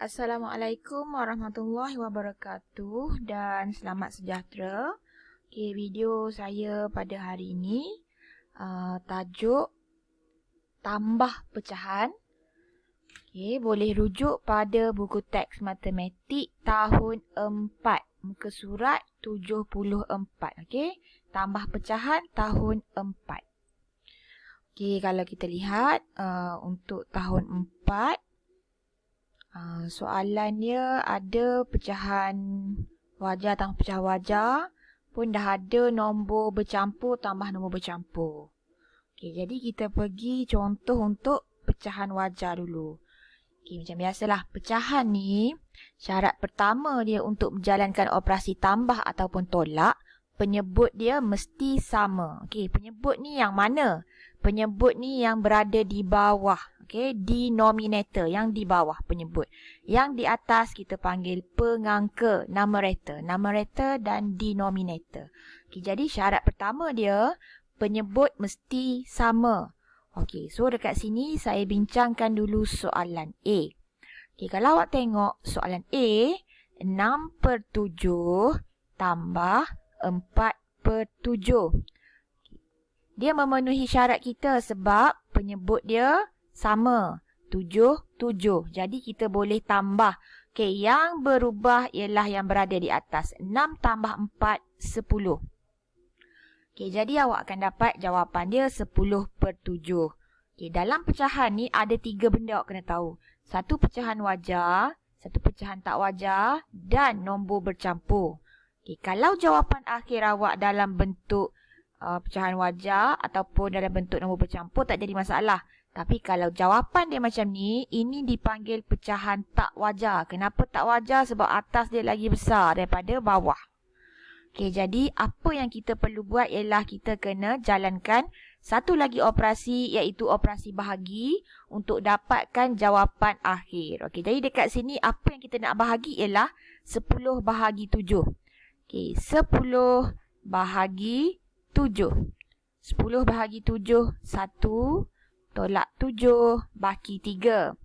Assalamualaikum warahmatullahi wabarakatuh dan selamat sejahtera. Video saya pada hari ini tajuk tambah pecahan. Boleh rujuk pada buku teks matematik tahun 4, muka surat 74. Tambah pecahan tahun 4. Kalau kita lihat untuk tahun 4, soalan dia ada pecahan wajar tambah pecahan wajar, pun dah ada nombor bercampur tambah nombor bercampur. Jadi kita pergi contoh untuk pecahan wajar dulu. Macam biasalah, pecahan ni syarat pertama dia untuk menjalankan operasi tambah ataupun tolak, penyebut dia mesti sama. Penyebut ni yang mana? Penyebut ni yang berada di bawah. Denominator, yang di bawah penyebut. Yang di atas kita panggil pengangka, numerator. Numerator dan denominator. Jadi syarat pertama dia, penyebut mesti sama. So dekat sini saya bincangkan dulu soalan A. Kalau awak tengok soalan A, 6/7 tambah 4/7. Dia memenuhi syarat kita sebab penyebut dia sama, 7. Jadi kita boleh tambah. Yang berubah ialah yang berada di atas. 6 tambah 4, 10. Jadi awak akan dapat jawapan dia 10/7. Dalam pecahan ni ada 3 benda awak kena tahu. Satu pecahan wajar, satu pecahan tak wajar dan nombor bercampur. Kalau jawapan akhir awak dalam bentuk pecahan wajar ataupun dalam bentuk nombor bercampur, tak jadi masalah. Tapi kalau jawapan dia macam ni, ini dipanggil pecahan tak wajar. Kenapa tak wajar? Sebab atas dia lagi besar daripada bawah. Jadi apa yang kita perlu buat ialah kita kena jalankan satu lagi operasi, iaitu operasi bahagi untuk dapatkan jawapan akhir. Jadi dekat sini apa yang kita nak bahagi ialah 10 bahagi 7. 10 bahagi 7. 10 bahagi 7, 1 tolak 7, baki 3.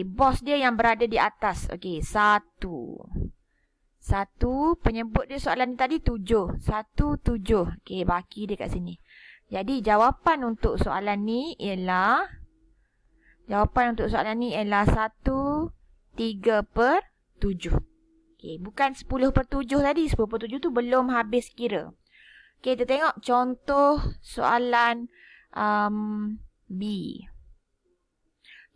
Bos dia yang berada di atas. 1. 1, penyebut dia soalan ni tadi 7. 1, 7. Baki dia kat sini. Jadi jawapan untuk soalan ni ialah 1, 3/7. Bukan 10/7 tadi. 10/7 tu belum habis kira. Kita tengok contoh soalan B.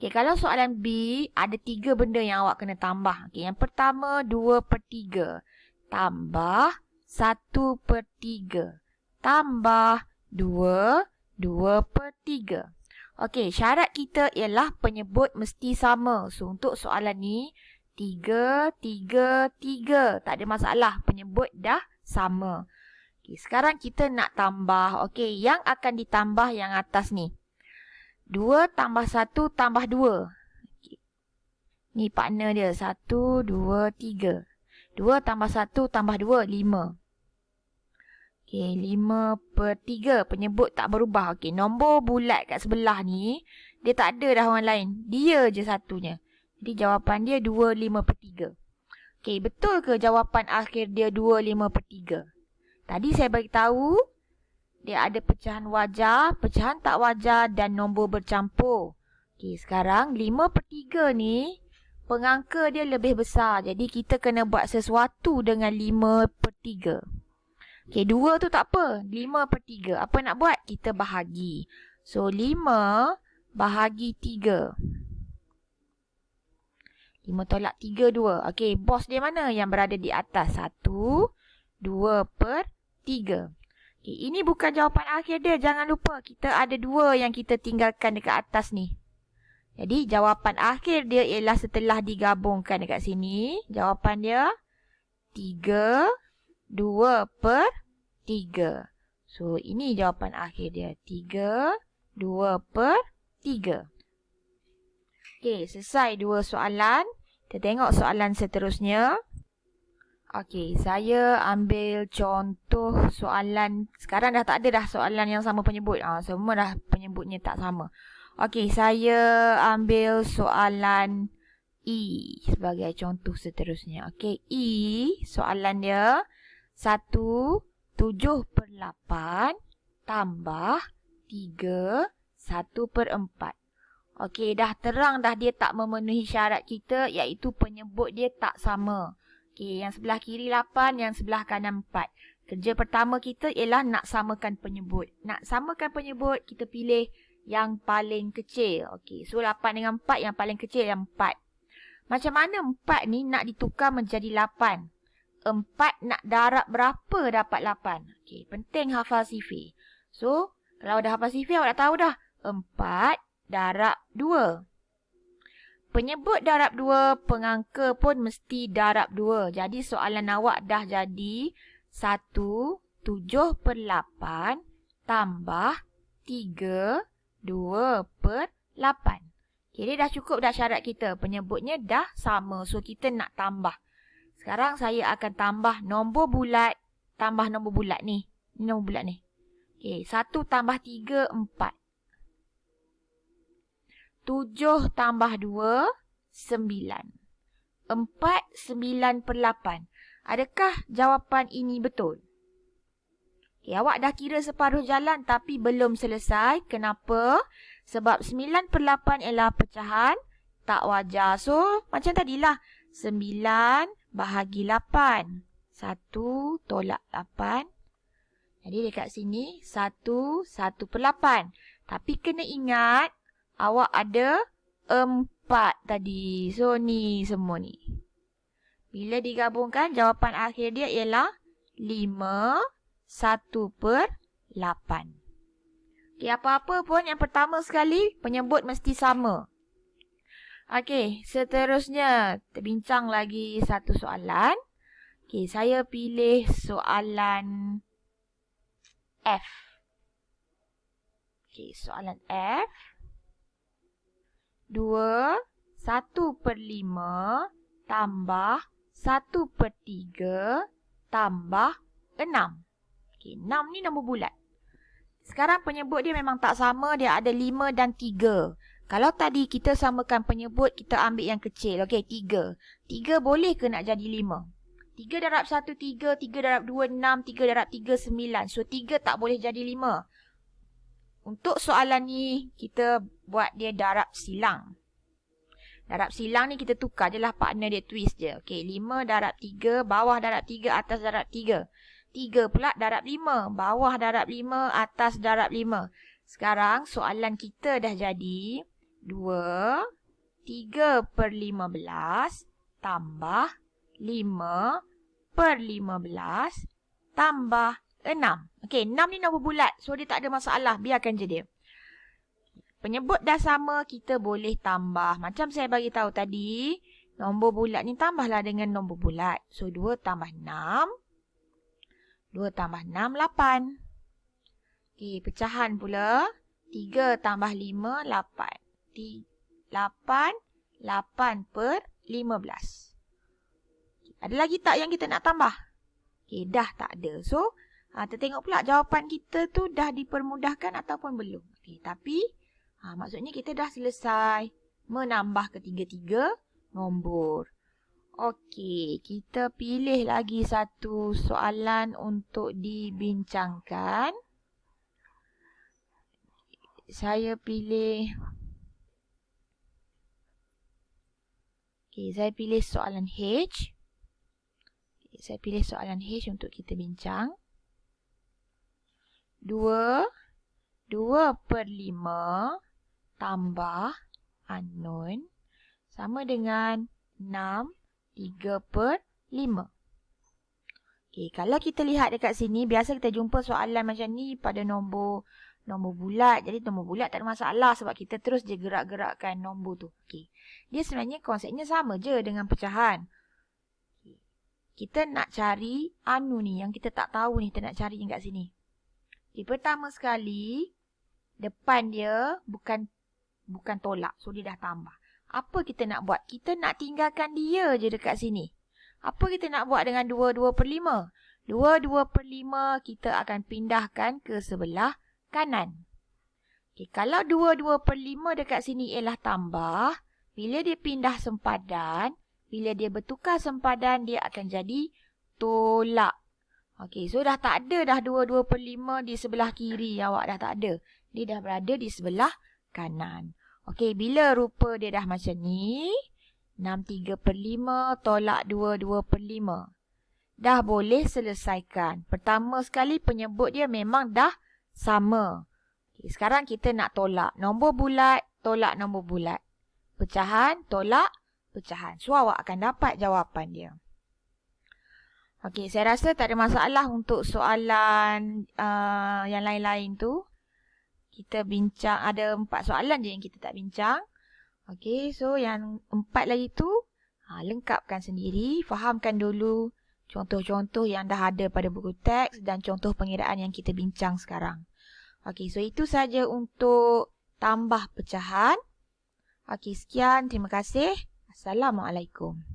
Kalau soalan B, ada 3 benda yang awak kena tambah. Yang pertama, 2/3. Tambah 1/3. Tambah 2, 2/3. Syarat kita ialah penyebut mesti sama. So, untuk soalan ni, 3, 3, 3. Tak ada masalah. Penyebut dah sama. Sekarang kita nak tambah. Yang akan ditambah yang atas ni. 2 tambah 1 tambah 2. Ni partner dia. 1, 2, 3. 2 tambah 1 tambah 2, 5. 5/3. Penyebut tak berubah. Nombor bulat kat sebelah ni, dia tak ada dah orang lain. Dia je satunya. Jadi jawapan dia 2, 5/3. Betul ke jawapan akhir dia 2, 5/3? Tadi saya beritahu dia ada pecahan wajar, pecahan tak wajar dan nombor bercampur. Sekarang 5/3 ni pengangka dia lebih besar. Jadi kita kena buat sesuatu dengan 5/3. 2 tu tak apa. 5/3. Apa nak buat? Kita bahagi. So 5 bahagi 3. 5 tolak 3, 2. Bos dia mana? Yang berada di atas. 1, 2/3. Ini bukan jawapan akhir dia. Jangan lupa kita ada 2 yang kita tinggalkan dekat atas ni. Jadi jawapan akhir dia ialah setelah digabungkan dekat sini. Jawapan dia 3, 2/3. So ini jawapan akhir dia. 3, 2/3. Selesai 2 soalan. Kita tengok soalan seterusnya. Saya ambil contoh soalan. Sekarang dah tak ada dah soalan yang sama penyebut. Semua dah penyebutnya tak sama. Saya ambil soalan E sebagai contoh seterusnya. Okey, E soalan dia 1/7/8 tambah 3 1/4. Okey, dah terang dah dia tak memenuhi syarat kita, iaitu penyebut dia tak sama. Okey, yang sebelah kiri 8, yang sebelah kanan 4. Kerja pertama kita ialah nak samakan penyebut. Nak samakan penyebut, kita pilih yang paling kecil. Okey, so 8 dengan 4, yang paling kecil yang 4. Macam mana 4 ni nak ditukar menjadi 8? 4 nak darab berapa dapat 8? Okey, penting hafal sifir. So, kalau dah hafal sifir, awak dah tahu dah. 4 darab 2. Penyebut darab 2, pengangka pun mesti darab 2. Jadi soalan awak dah jadi 1/7/8 tambah 3 2/8. Okay, dia dah cukup dah syarat kita. Penyebutnya dah sama. So, kita nak tambah. Sekarang saya akan tambah nombor bulat. Tambah nombor bulat ni. Ni nombor bulat ni. Okay, 1 tambah 3, 4. 7 tambah 2, 9. 4 9/8. Adakah jawapan ini betul? Okay, awak dah kira separuh jalan tapi belum selesai. Kenapa? Sebab 9/8 ialah pecahan tak wajar. So, macam tadilah. 9 bahagi 8. 1 tolak 8. Jadi dekat sini 1 1/8. Tapi kena ingat, awak ada 4 tadi. So, ni semua ni. Bila digabungkan, jawapan akhir dia ialah 5 1/8. Okey, apa-apa pun yang pertama sekali, penyebut mesti sama. Okey, seterusnya, kita bincang lagi satu soalan. Okey, saya pilih soalan F. Okey, soalan F. 2 1/5 tambah 1/3 tambah 6. Okey, 6 ni nombor bulat. Sekarang penyebut dia memang tak sama. Dia ada 5 dan 3. Kalau tadi kita samakan penyebut, kita ambil yang kecil. Okey, 3. 3 boleh ke nak jadi 5? 3 darab 1, 3. 3 darab 2, 6. 3 darab 3, 9. So, 3 tak boleh jadi 5. Untuk soalan ni, kita buat dia darab silang. Darab silang ni kita tukar je lah partner dia, twist je. Okey, 5 darab 3, bawah darab 3, atas darab 3. 3 pula darab 5. Bawah darab 5, atas darab 5. Sekarang soalan kita dah jadi 2 3/15 tambah 5/15 tambah 6. Okey, 6 ni nombor bulat. So, dia tak ada masalah. Biarkan je dia. Penyebut dah sama, kita boleh tambah. Macam saya bagi tahu tadi, nombor bulat ni tambahlah dengan nombor bulat. So, 2 tambah 6. 2 tambah 6, 8. Okey, pecahan pula. 3 tambah 5, 8. 8, 8/15. Ada lagi tak yang kita nak tambah? Okey, dah tak ada. So, kita tengok pula jawapan kita tu dah dipermudahkan ataupun belum. Okey, tapi maksudnya kita dah selesai menambah ketiga-tiga nombor. Okey, kita pilih lagi satu soalan untuk dibincangkan. Saya pilih... Okey, saya pilih soalan H. Okay, saya pilih soalan H untuk kita bincang. 2 2/5 tambah unknown sama dengan 6 3/5. Okey, kalau kita lihat dekat sini, biasa kita jumpa soalan macam ni pada nombor bulat. Jadi nombor bulat tak ada masalah sebab kita terus je gerak-gerakkan nombor tu. Okey. Dia sebenarnya konsepnya sama je dengan pecahan. Okay. Kita nak cari ni yang kita tak tahu ni, kita nak cari dekat sini. Okey, pertama sekali depan dia bukan tolak. So dia dah tambah. Apa kita nak buat? Kita nak tinggalkan dia je dekat sini. Apa kita nak buat dengan 2 2/5? 2 2/5 kita akan pindahkan ke sebelah kanan. Okay, kalau 2 2/5 dekat sini ialah tambah, Bila dia pindah sempadan, bila dia bertukar sempadan, dia akan jadi tolak. Okey, so dah tak ada dah 2/5 di sebelah kiri. Awak dah tak ada. Dia dah berada di sebelah kanan. Okey, bila rupa dia dah macam ni, 6/3/5 tolak 2/5. Dah boleh selesaikan. Pertama sekali penyebut dia memang dah sama. Okay, sekarang kita nak tolak. Nombor bulat, tolak nombor bulat. Pecahan, tolak, pecahan. So, awak akan dapat jawapan dia. Okey, saya rasa tak ada masalah untuk soalan yang lain-lain tu. Kita bincang, ada 4 soalan je yang kita tak bincang. Okey, so yang 4 lagi tu, lengkapkan sendiri. Fahamkan dulu contoh-contoh yang dah ada pada buku teks dan contoh pengiraan yang kita bincang sekarang. Okey, so itu saja untuk tambah pecahan. Okey, sekian. Terima kasih. Assalamualaikum.